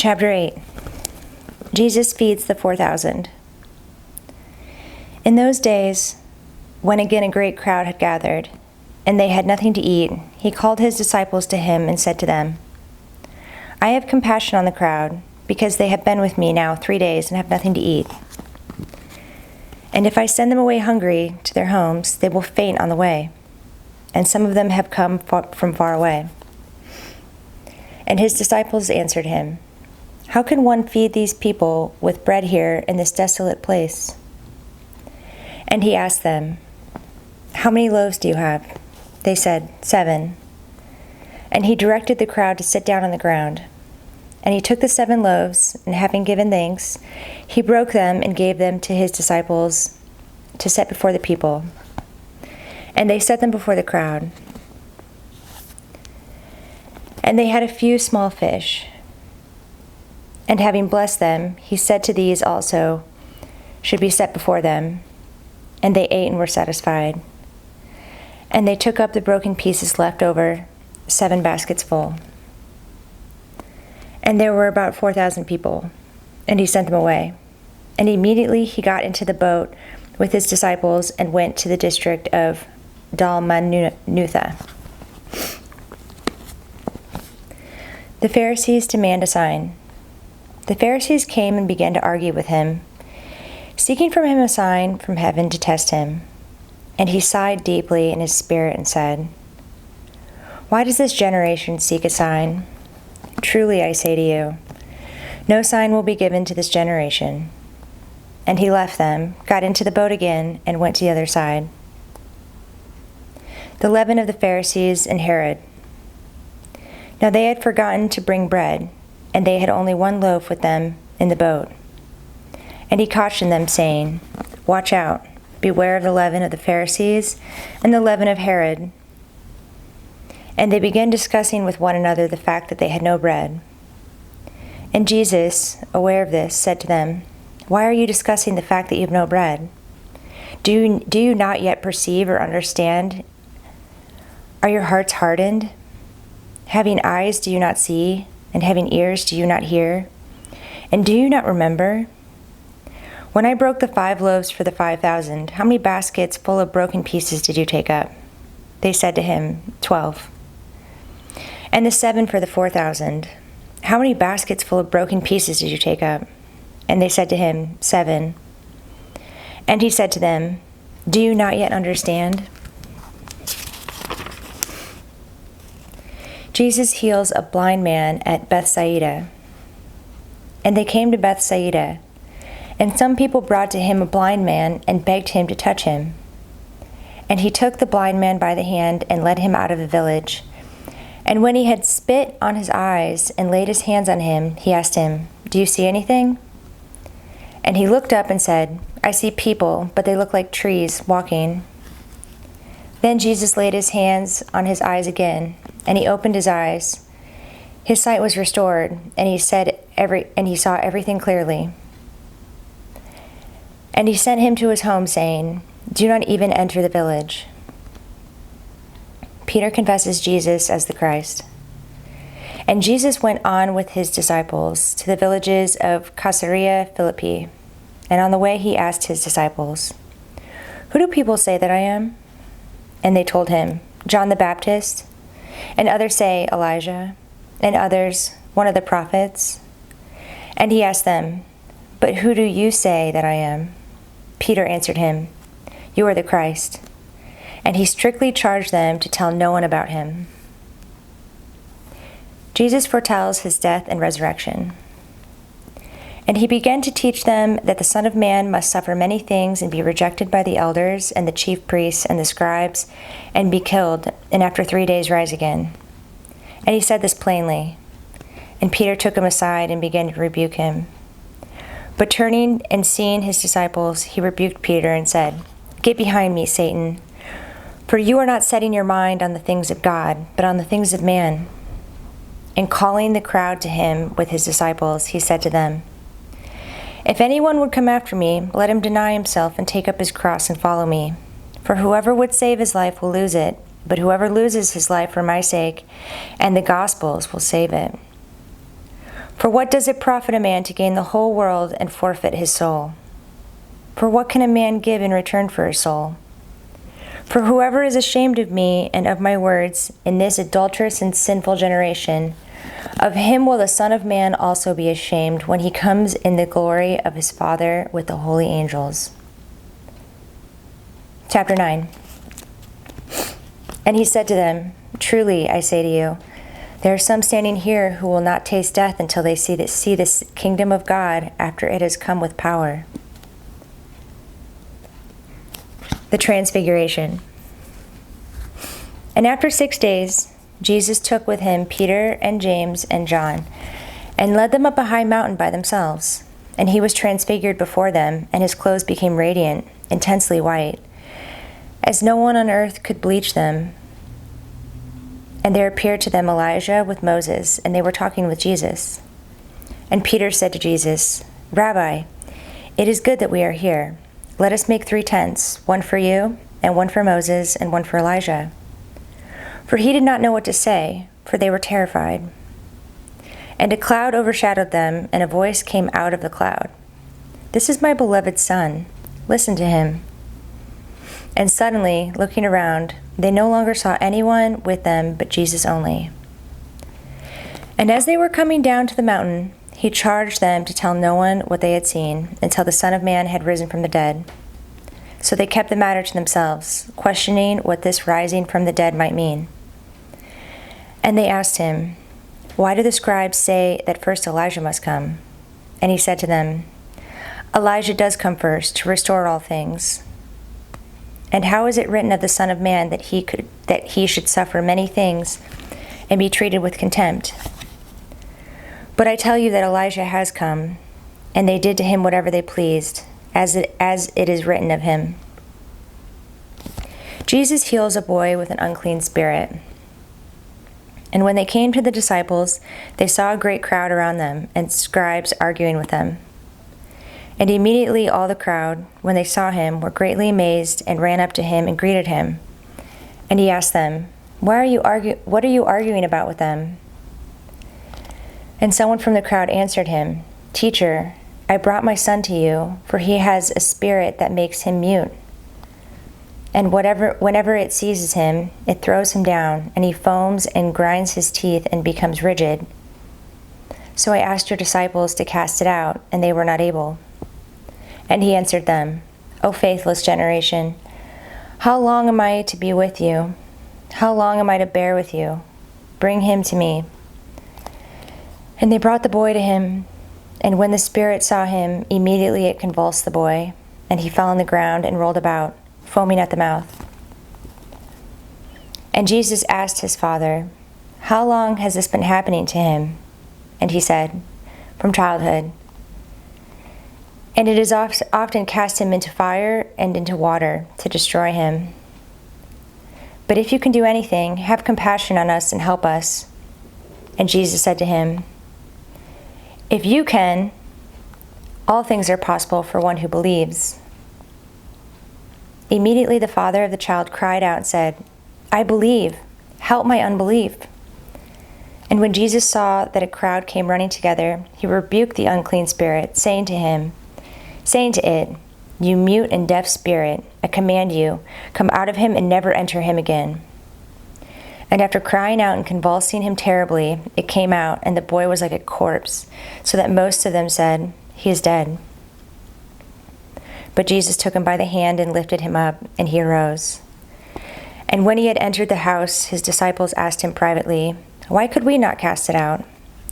Chapter 8. Jesus feeds the 4,000. In those days, when again a great crowd had gathered, and they had nothing to eat, he called his disciples to him and said to them, I have compassion on the crowd, because they have been with me now 3 days and have nothing to eat. And if I send them away hungry to their homes, they will faint on the way, and some of them have come from far away. And his disciples answered him, How can one feed these people with bread here in this desolate place? And he asked them, How many loaves do you have? They said, 7. And he directed the crowd to sit down on the ground. And he took the 7 loaves, and having given thanks, he broke them and gave them to his disciples to set before the people. And they set them before the crowd. And they had a few small fish. And having blessed them, he said to these also should be set before them. And they ate and were satisfied. And they took up the broken pieces left over, 7 baskets full. And there were about 4,000 people, and he sent them away. And immediately he got into the boat with his disciples and went to the district of Dalmanutha. The Pharisees demand a sign. The Pharisees came and began to argue with him, seeking from him a sign from heaven to test him. And he sighed deeply in his spirit and said, Why does this generation seek a sign? Truly I say to you, no sign will be given to this generation. And he left them, got into the boat again, and went to the other side. The leaven of the Pharisees and Herod. Now they had forgotten to bring bread, and they had only 1 loaf with them in the boat. And he cautioned them, saying, Watch out, beware of the leaven of the Pharisees and the leaven of Herod. And they began discussing with one another the fact that they had no bread. And Jesus, aware of this, said to them, Why are you discussing the fact that you have no bread? Do you not yet perceive or understand? Are your hearts hardened? Having eyes, do you not see? And having ears, do you not hear? And do you not remember? When I broke the 5 loaves for the 5,000, how many baskets full of broken pieces did you take up? They said to him, 12. And the 7 for the 4,000, how many baskets full of broken pieces did you take up? And they said to him, 7. And he said to them, Do you not yet understand? Jesus heals a blind man at Bethsaida. And they came to Bethsaida, and some people brought to him a blind man and begged him to touch him. And he took the blind man by the hand and led him out of the village. And when he had spit on his eyes and laid his hands on him, he asked him, Do you see anything? And he looked up and said, I see people, but they look like trees walking. Then Jesus laid his hands on his eyes again, and he opened his eyes. His sight was restored, and he saw everything clearly. And he sent him to his home, saying, Do not even enter the village. Peter confesses Jesus as the Christ. And Jesus went on with his disciples to the villages of Caesarea Philippi. And on the way he asked his disciples, Who do people say that I am? And they told him, John the Baptist, and others say Elijah, and others, one of the prophets. And he asked them, But who do you say that I am? Peter answered him, You are the Christ. And he strictly charged them to tell no one about him. Jesus foretells his death and resurrection. And he began to teach them that the Son of Man must suffer many things and be rejected by the elders and the chief priests and the scribes and be killed, and after 3 days rise again. And he said this plainly. And Peter took him aside and began to rebuke him. But turning and seeing his disciples, he rebuked Peter and said, Get behind me, Satan, for you are not setting your mind on the things of God, but on the things of man. And calling the crowd to him with his disciples, he said to them, If anyone would come after me, let him deny himself and take up his cross and follow me. For whoever would save his life will lose it, but whoever loses his life for my sake and the gospel's will save it. For what does it profit a man to gain the whole world and forfeit his soul? For what can a man give in return for his soul? For whoever is ashamed of me and of my words in this adulterous and sinful generation, of him will the Son of Man also be ashamed when he comes in the glory of his Father with the holy angels. Chapter 9. And he said to them, Truly, I say to you, there are some standing here who will not taste death until they see this kingdom of God after it has come with power. The Transfiguration. And after 6 days, Jesus took with him Peter and James and John, and led them up a high mountain by themselves. And he was transfigured before them, and his clothes became radiant, intensely white, as no one on earth could bleach them. And there appeared to them Elijah with Moses, and they were talking with Jesus. And Peter said to Jesus, Rabbi, it is good that we are here. Let us make 3 tents, one for you, and one for Moses, and one for Elijah. For he did not know what to say, for they were terrified. And a cloud overshadowed them, and a voice came out of the cloud. This is my beloved Son. Listen to him. And suddenly, looking around, they no longer saw anyone with them but Jesus only. And as they were coming down to the mountain, he charged them to tell no one what they had seen until the Son of Man had risen from the dead. So they kept the matter to themselves, questioning what this rising from the dead might mean. And they asked him, Why do the scribes say that first Elijah must come? And he said to them, Elijah does come first to restore all things. And how is it written of the Son of Man that he should suffer many things and be treated with contempt? But I tell you that Elijah has come, and they did to him whatever they pleased, as it is written of him. Jesus heals a boy with an unclean spirit. And when they came to the disciples, they saw a great crowd around them, and scribes arguing with them. And immediately all the crowd, when they saw him, were greatly amazed and ran up to him and greeted him. And he asked them, What are you arguing about with them? And someone from the crowd answered him, Teacher, I brought my son to you, for he has a spirit that makes him mute. And whenever it seizes him, it throws him down, and he foams and grinds his teeth and becomes rigid. So I asked your disciples to cast it out, and they were not able. And he answered them, O faithless generation, how long am I to be with you? How long am I to bear with you? Bring him to me. And they brought the boy to him, and when the spirit saw him, immediately it convulsed the boy, and he fell on the ground and rolled about, foaming at the mouth. And Jesus asked his father, How long has this been happening to him? And he said, From childhood. And it has often cast him into fire and into water to destroy him. But if you can do anything, have compassion on us and help us. And Jesus said to him, If you can, all things are possible for one who believes. Immediately the father of the child cried out and said, I believe, help my unbelief. And when Jesus saw that a crowd came running together, he rebuked the unclean spirit, saying to it, You mute and deaf spirit, I command you, come out of him and never enter him again. And after crying out and convulsing him terribly, it came out, and the boy was like a corpse, so that most of them said, He is dead. But Jesus took him by the hand and lifted him up, and he arose. And when he had entered the house, his disciples asked him privately, Why could we not cast it out?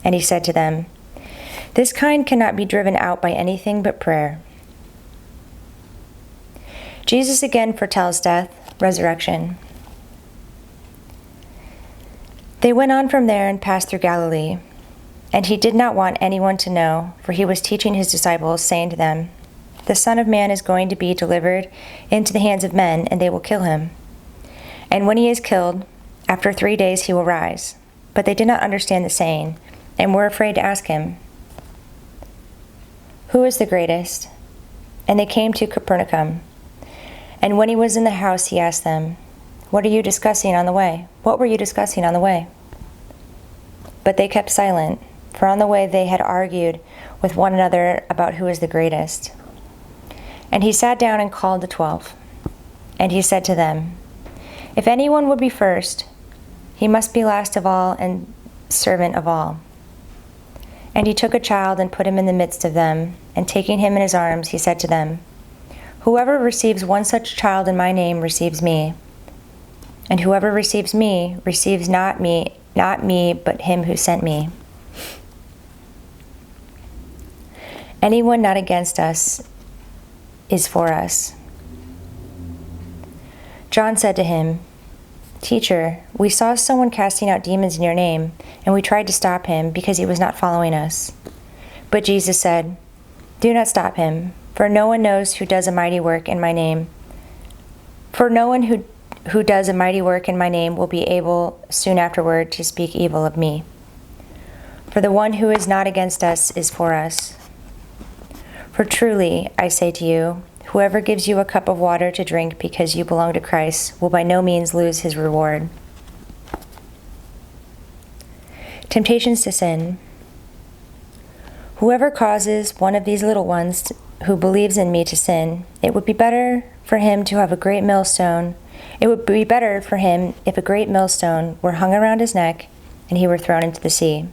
And he said to them, This kind cannot be driven out by anything but prayer. Jesus again foretells death, resurrection. They went on from there and passed through Galilee. And he did not want anyone to know, for he was teaching his disciples, saying to them, The Son of Man is going to be delivered into the hands of men, and they will kill him. And when he is killed, after 3 days he will rise. But they did not understand the saying, and were afraid to ask him, Who is the greatest? And they came to Capernaum. And when he was in the house, he asked them, What were you discussing on the way? But they kept silent, for on the way they had argued with one another about who is the greatest. And he sat down and called the 12. And he said to them, "If anyone would be first, he must be last of all and servant of all." And he took a child and put him in the midst of them, and taking him in his arms, he said to them, "Whoever receives one such child in my name receives me. And whoever receives me receives not me, but him who sent me. Anyone not against us is for us." John said to him, "Teacher, we saw someone casting out demons in your name, and we tried to stop him because he was not following us." But Jesus said, "Do not stop him, for no one knows who does a mighty work in my name. For no one who does a mighty work in my name will be able soon afterward to speak evil of me. For the one who is not against us is for us. For truly, I say to you, whoever gives you a cup of water to drink because you belong to Christ will by no means lose his reward." Temptations to sin. "Whoever causes one of these little ones who believes in me to sin, it would be better for him to have a great millstone. It would be better for him if a great millstone were hung around his neck and he were thrown into the sea.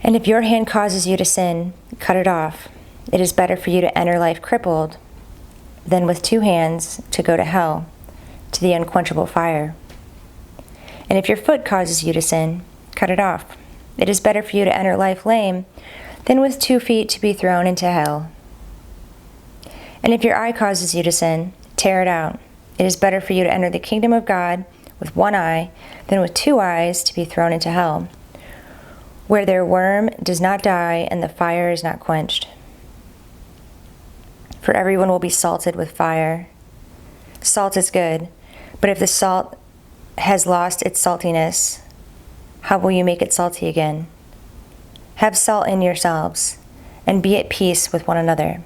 And if your hand causes you to sin, cut it off. It is better for you to enter life crippled than with 2 hands to go to hell, to the unquenchable fire. And if your foot causes you to sin, cut it off. It is better for you to enter life lame than with 2 feet to be thrown into hell. And if your eye causes you to sin, tear it out. It is better for you to enter the kingdom of God with 1 eye than with 2 eyes to be thrown into hell, where their worm does not die and the fire is not quenched. For everyone will be salted with fire. Salt is good, but if the salt has lost its saltiness, how will you make it salty again? Have salt in yourselves, and be at peace with one another.